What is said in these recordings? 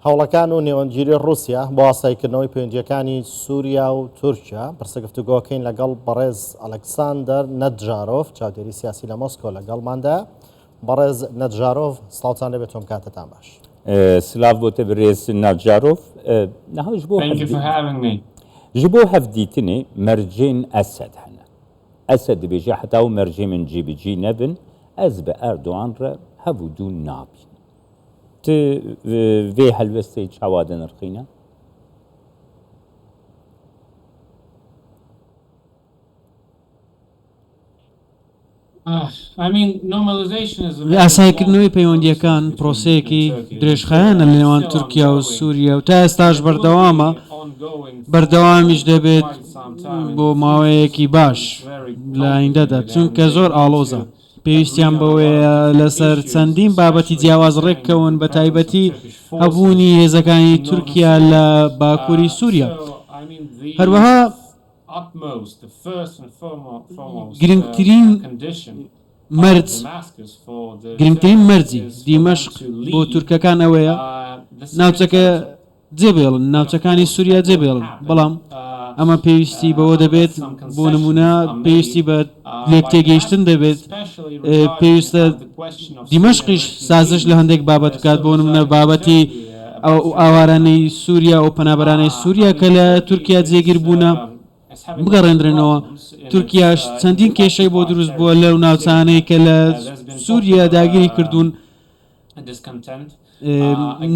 هەوڵەکان و نێوەنگیری رووسیا بۆ ئاسایکردنەوەی پەیوەندیەکانی سووریا و تورکیا پرسەگفتوگۆکەین لەگەڵ بەڕێز ئەلەکساندەر نەتجارۆف چاودێری سیاسی لە مۆسکۆ لەگەڵماندا. بەڕێز نەتجارۆف سڵاوتان لەبێت تۆم کاتتان باش. سلااف بۆتە برێز ناجارۆف نەهاش بۆ ji bo hevdîtinê mercên Esed hene. Esed dibêje heta û mercê min cîbicî nebin, ez bi Erdoğan re hev û dû nabînim. Tu vê helwestê çawa de nirxîne? ئاسایکردنەوەی پەیوەندیەکان پرۆسەیەکی درێژخایەنە لە نێوان تورکیا و سووریا و تا ئێستاش بەردەوامە، بەردەوامیش دەبێت بۆ ماوەیەکی باش لە ئایندەدا، چونکە زۆر ئاڵۆزە. پێویستیان بەوەیە لەسەر چەندین بابەتی جیاواز ڕێککەون، بە تایبەتی هەبوونی هێزەکانی تورکیا لە باکووری سووریا. هەروەها گرنگترین مەرجی دیمەشق بۆ تورکەکان ئەوەیە ناوچەکە جێبێڵن، ناوچەکانی سووریا جێبێڵن، بەڵام ئەمە پێویستی بەوە دەبێت، بۆ نمونە پێویستی بە لێک تێگەیشتن دەبێت، پێویستە دیمەشقیش سازش لە هەندێک بابەت بکات، بۆ نمونە بابەتی ئاوارانەی سووریا و پەنابەرانەی سووریا کە لە تورکیا جێگیر بوونە بگەڕێنرێنەوە. تورکیاش چەندین کێشەی بۆ دروست بووە لەو ناوچانەی کە لە سووریا داگیری کردوون.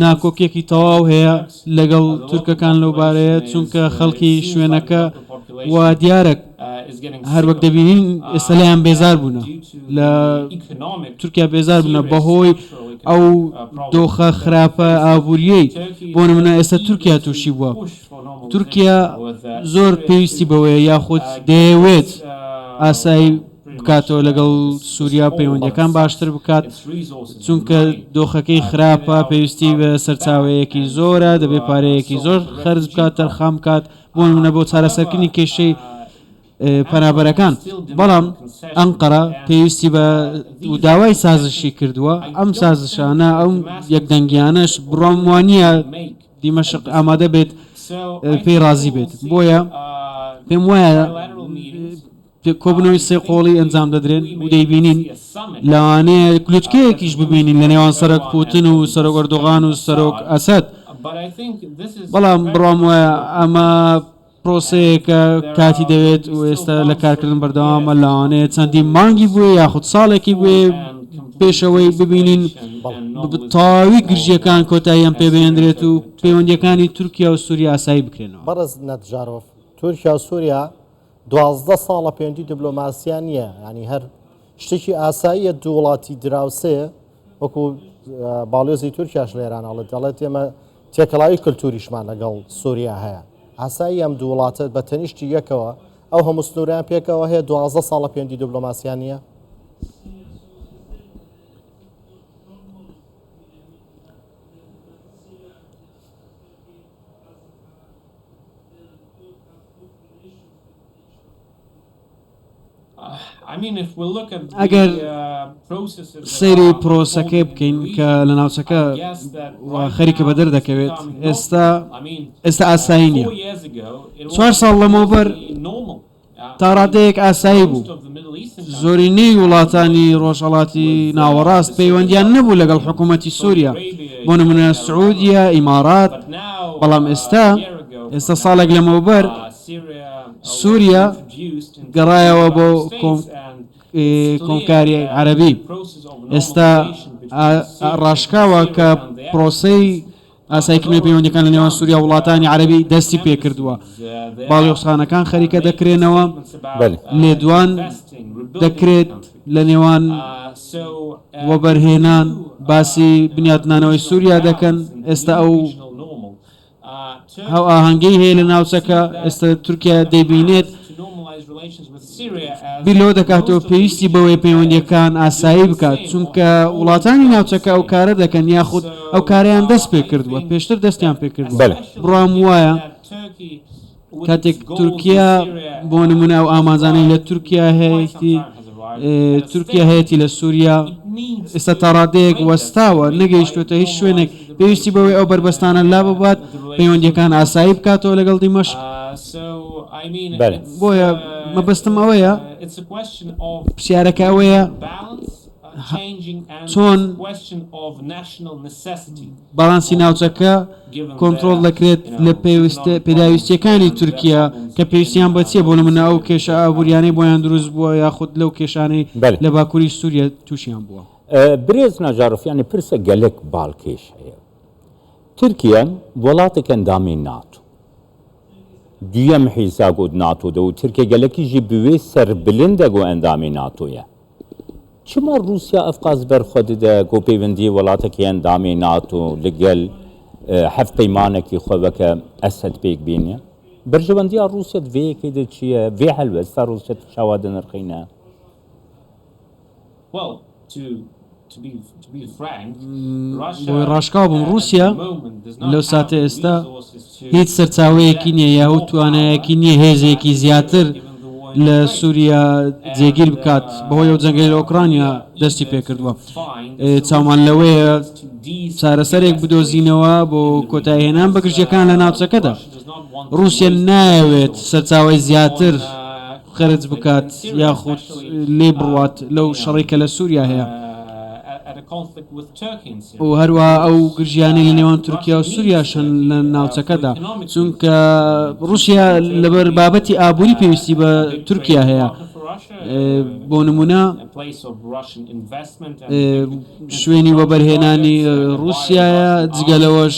ناکۆکیەکی تەواو هەیە لەگەڵ تورکەکان لەو بارەیە، چونکە خەڵکی شوێنەکە وا دیارە هەروەک دەبینین ئێستا لایان بێزار بوونە، لە تورکیا بێزار بوونە بەهۆی ئەو دۆخە خراپە ئابوووریەی. بۆ نمونە ئێستا تورکیا تووشی بووە. تورکیا زۆر پێویستی بەوەیە یاخود دەیەوێت ئاسایی بکاتەوە لەگەڵ سووریا، پەیوەندیەکان باشتر بکات، چونکە دۆخەکەی خراپە، پێویستی بە سەرچاوەیەکی زۆرە، دەبێت پارەیەکی زۆر خەرج بکات، تەرخام بکات بۆ نمونە بۆ چارەسەرکردنی کێشەی پەنابەرەکان. بەڵام ئەنقەرە پێویستی بە داوای سازشی کردووە. ئەم سازشانە، ئەم یەکدەنگیانەش بڕۆم وانە دیمەشق ئامادە بێت پێی رازی بێت. بۆیە پێم وایە کۆبنەوەی سێ قۆڵی ئەنجام دەدرێن و دەیبینین لەوانەیە کلوچکەیەکیش ببینین لە نێوان سەرۆک پوتین و سەرۆک ئەردۆغان و سەرۆک ئەسەد. بەڵام بڕام وایە ئەمە پرۆسەیەکە کاتی دەوێت و ئێستا لە کارکردن بەردەوامە، لەوانەیە چەندی مانگی بووێ یاخود ساڵێکی بوێ پێشەوەی ببینین تاوی گرژیەکان کۆتاییان پێبێنرێت و پەیوەندیەکانی تورکیا و سووریا ئاسایی بکرێنەوە. بەڕێز نەتجارۆف، تورکیا و سووریا 12 ساڵە پەیوەندی دیبلۆماسیان نییە، ینی هەر شتێکی ئاساییە دوو وڵاتی دراوسەیە، وەکو باڵێزی تورکیاش لێرانەڵێت دەڵێت ئێمە تێکەڵاوی کللتوریشمان لەگەڵ سووریا هەیە. ئاسایی ئەم دوو وڵاتە بە تەنیشتی یەکەوە ئەو هەموو سنووریان پێکەوە هەیە 12 ساڵە پەیوەندی دیبلۆماسیان نییە. ئەگەر سەیری پرۆسەکەی بکەین کە لە ناوچەکە خەریکە بە دەردەکەوێت، ئێستا ئاسایی نییە. 4 ساڵ لەمەوبەر تا ڕادەیەک ئاسایی بوو. زۆرینەی وڵاتانی ڕۆژهەڵاتی ناوەڕاست پەیوەندیان نەبوو لەگەڵ حکوومەتی سووریا، بۆ نمونە سعودیا، ئیمارات. بەڵام ئێستا ساڵێک لەمەوبەر سووریا گەڕایەوە بۆ کۆمکاری عەرەبی. ئێستا ڕاشکاوە کە پرۆسەی ئاسایکردنەوەی پەیوەندیەکان لە نێوان سووریا وڵاتانی عەرەبی دەستی پێکردووە. باڵیۆخانەکان خەریکە دەکرێنەوە، لێدوان دەکرێت لە نێوان وەبەرهێنان، باسی بنیاتنانەوەی سووریا دەکەن. ئێستا ئەو هەو ئاهەنگەی هەیە لە ناوچەکە. ئێستا تورکیا دەیبینێت بیلۆ دەکاتەوە پێویستی بەوەی پەیوەندیەکان ئاسایی بکات، چونکە وڵاتانی ناوچەکە ئەو کارە دەکەن یاخود ئەو کاریان دەست پێ کردووە، پێشتر دەستیان پێ کردووە. بڕام وایە کاتێک تورکیا بۆ نمونە ئەو ئامانجانەی لە تورکیا هەیەی تورکیا هەیەی لە سووریا ئێستا تا ڕادەیەک وەستاوە نەگەیشتوێتە هیچ شوێنێک پێویستی بەوەی ئەو بربەستانە لا ببات پەیوەندیەکان ئاسایی بکاتەوە لەگەڵ دیمەشق بۆیە مەبەستم ئەوەیە پرسیارەکە ئەوەیە چۆن باڵانسی ناوچەکە کۆنتترۆل دەکرێت لە پێداویستیەکانی تورکیا کە پێویستیان بە چیە بۆ نمونە ئەو کێشە ئابوووریانەی بۆیان دروست بووە یاخود لەو کێشانەی لە باکووری سووریا تووشیان بووە برێز ناجارۆفیانی پرسە گەلێک باڵکێش هەیە تورکیا وڵاتێک ئەندامی ناتو دویەم حیساگوت ناتۆدا و ترکیە گەلێکیژی بوێ سەر بلندەگۆ ئەندامی ناتۆیە چما رووسیا ئەفقاز بەرخۆدەدە گۆ پەیوەندی وڵاتێکی ئەندامی ناتۆ لەگەل هەف پەیمانێکی خۆبەکە ئەسەد پێک بینە بەرژەوەندیە رووسیت vەیەکەیدا چییە vێ هەلوەستا رووسیت چاوادە نرخینە بۆی ڕاشکاو بووم رووسیا لەو ساتە ئێستا هیچ سەرچاوەیەکی نییە یاهوت توانایەکی نییە هێزێکی زیاتر لە سووریا جێگیر بکات بەهۆی ئەو جەنگەی لە ئۆکرانیا دەستی پێکردووە چاومان لەوەیە چارەسەرێک بدۆزینەوە بۆ کۆتایهێنان بە گرژیەکان لە ناوچەکەدا رووسیا ناوێت سەرچاوی زیاتر خرج بکات یاخود لێ بڕوات لەو شەڕێکە لە سووریا هەیە و هەروە ئەو گرژیانەی لە نێوان تورکیا و سووریاشن لە ناوچەکەدا چونکە رووسیا لەبەر بابەتی ئابووری پێویستی بە تورکیا هەیە بۆ نمونە شوێنی وەبەرهێنانی رووسایە جگەلەوەش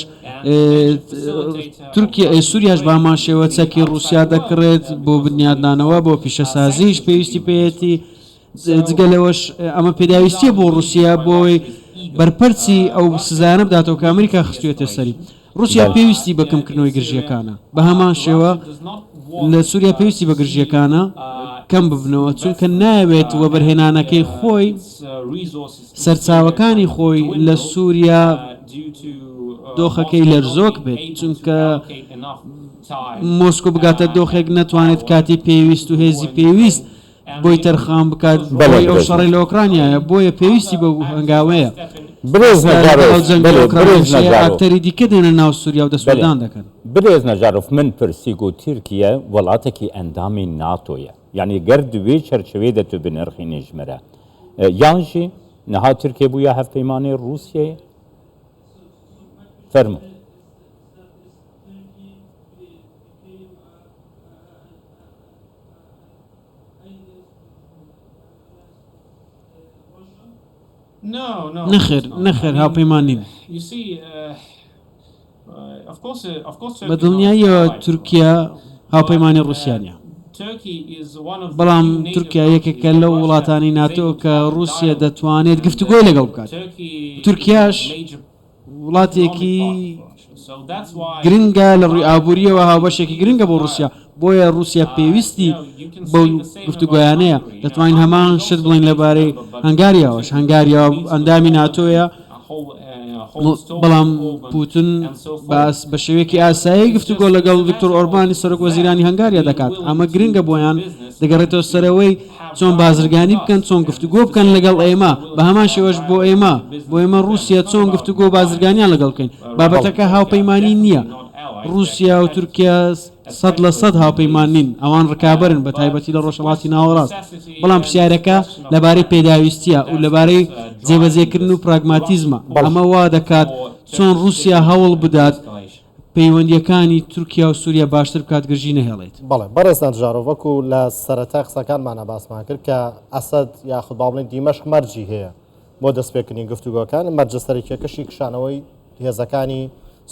تورکیا سووریاش بامان شێوە چەکی رووسیا دەکڕێت بۆ بنیاددانەوە بۆ پیشەسازیش پێویستی پێێتی جگەلەوەش ئەمە پێداویستیە بۆ رووسیا بۆی بەرپەرچی ئەو سزانە بداتەوە کە ئەمریکا خستوێتە سەری رووسیا پێویستی بەکەمکردنەوەی گرژیەکانە بە هەمان شێوە لە سووریا پێویستی بە گرژیەکانە کەم ببنەوە چونکە ناوێت وەبەرهێنانەکەی خۆی سەرچاوەکانی خۆی لە سووریا دۆخەکەی لەرزۆک بێت چونکە مۆسکۆ بگاتە دۆخێک نەتوانێت کاتی پێویست و هێزی پێویست بۆی تەرخان بکات بۆی ئەو شەڕی لە ئۆکرانیایە بۆیە پێویستی بە هەنگاوەیە ئاکتەری دیکە دێنە ناو سووریا و دەسوودان دەکەن برێز نەجارۆف من پرسیگ و تورکیە وڵاتێکی ئەندامی ناتۆیە یعنی گەر دوێ چەرچەوەی دەتو بنرخی نێژمەرە یانژی نەها تورکیە بووە هەفپەیمانەی رووسیەیە فەرموو نەخێر هاوپەیمان نین بە دڵنیاییەوە تورکیا هاوپەیمانی رووسیانە بەڵام تورکیا یەکێکە لەو وڵاتانی ناتۆ کە رووسیا دەتوانێت گفتوگۆی لەگەڵ بکات تورکیاش وڵاتێکی گرنگە لە ڕووی ئابووریەوە هاوبەشێکی گرنگە بۆ رووسیا بۆیە رووسیا پێویستی بەو گفتوگویانەیە دەتوانین هەمان شت بڵین لەبارەی هەنگاریاوەش هەنگاریەوە ئەندامی ناتۆیە بەڵام پوتن باس بە شێوەیەکی ئاسایی گفتوگۆ لەگەڵ ڤیکتۆر ئۆربانی سەرۆک وەزیرانی هەنگاریا دەکات ئەمە گرنگە بۆیان دەگەڕێتەوە سەرەوەی چۆن بازرگانی بکەن چۆن گفتوگۆ بکەن لەگەڵ ئێمە بە هەمان شێوەش بۆ ئێمە رووسیا چۆن گفتوگۆ بازرگانیان لەگەڵ بکەین بابەتەکە هاوپەیمانی نییە رووسیا و تورکیا 100% هاوپەیمان نین ئەوان ڕکابەرن بە تایبەتی لە ڕۆژهەڵاتی ناوەڕاست بەڵام پرسیارەکە لەبارەی پێداویستیە و لەبارەی جێبەجێکردن و پراگماتیزمە ئەمە وا دەکات چۆن رووسیا هەوڵ بدات پەیوەندیەکانی تورکیا و سووریا باشتر بکات گرژی نەهێڵێت بەڵێ بەڕێزان ژارۆڤەکو لە سەرەتا قسەکانمانە باسمان کرد کە ئەسەد یاخود با بڵێن دیمەشق مەرجی هەیە بۆ دەستپێکردنی گفتوگۆکان مەرجە سەرەکیەکەشی کشانەوەی هێزەکانی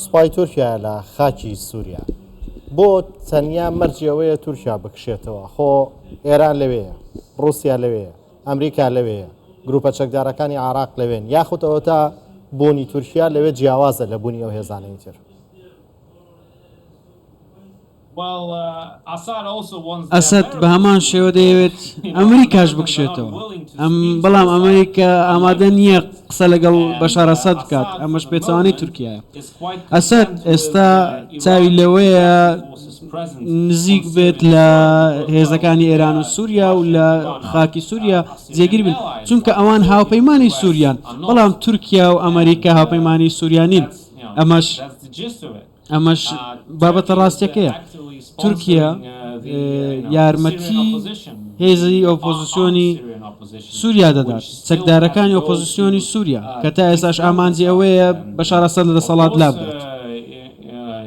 سوپای تورکیا لە خاکی سووریا بۆ تەنیا مەرجەوەیە تورکیا بکشێتەوە خۆ ئێران لەوەیە رووسیا لەوەیە ئەمریکا لەوەیە گروپە چەکدارەکانی عراق لەوێن یاخود ئەوە تا بوونی تورکیا لەوێ جیاوازە لە بوونی ئەو هێزانەی تر ئەسەد بە هەمان شێوە دەیەوێت ئەمریکاش بکشێتەوە بەڵام ئەمریکا ئامادە نییە قسە لەگەڵ بەشار ئەسەد بکات ئەمەش پێچەوانەی تورکیایە ئەسەد ئێستا چاوی لەوەیە نزیک بێت لە هێزەکانی ئێران و سووریا و لە خاکی سووریا جێگیر بن چونکە ئەوان هاوپەیمانی سووریان بەڵام تورکیا و ئەمریکا هاوپەیمانی سووریانین ئەمەش بابەتە ڕاستیەکەیە تورکیا یارمەتی هێزی ئۆپۆزیسیۆنی سووریا دەدات چەکدارەکانی ئۆپۆزیسیۆنی سووریا کە تا ئێستاش ئامانجی ئەوەیە بەشار ئەسەد لە دەسەڵات لابێت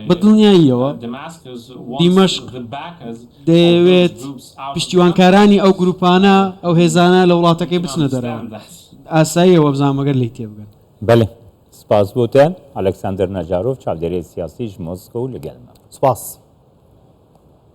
بەدڵنیاییەوە دیمەشق دەیەوێت پشتیوانکارانی ئەو گروپانە ئەو هێزانە لە وڵاتەکەی بچنە دەرەوە ئاساییەوە بزانمەگەر لی تێبگەن بله سپاس بۆتان ئەلەکساندەر نەجارۆف چاودێری سیاسیش مۆسکۆ لەگەڵمە سپاس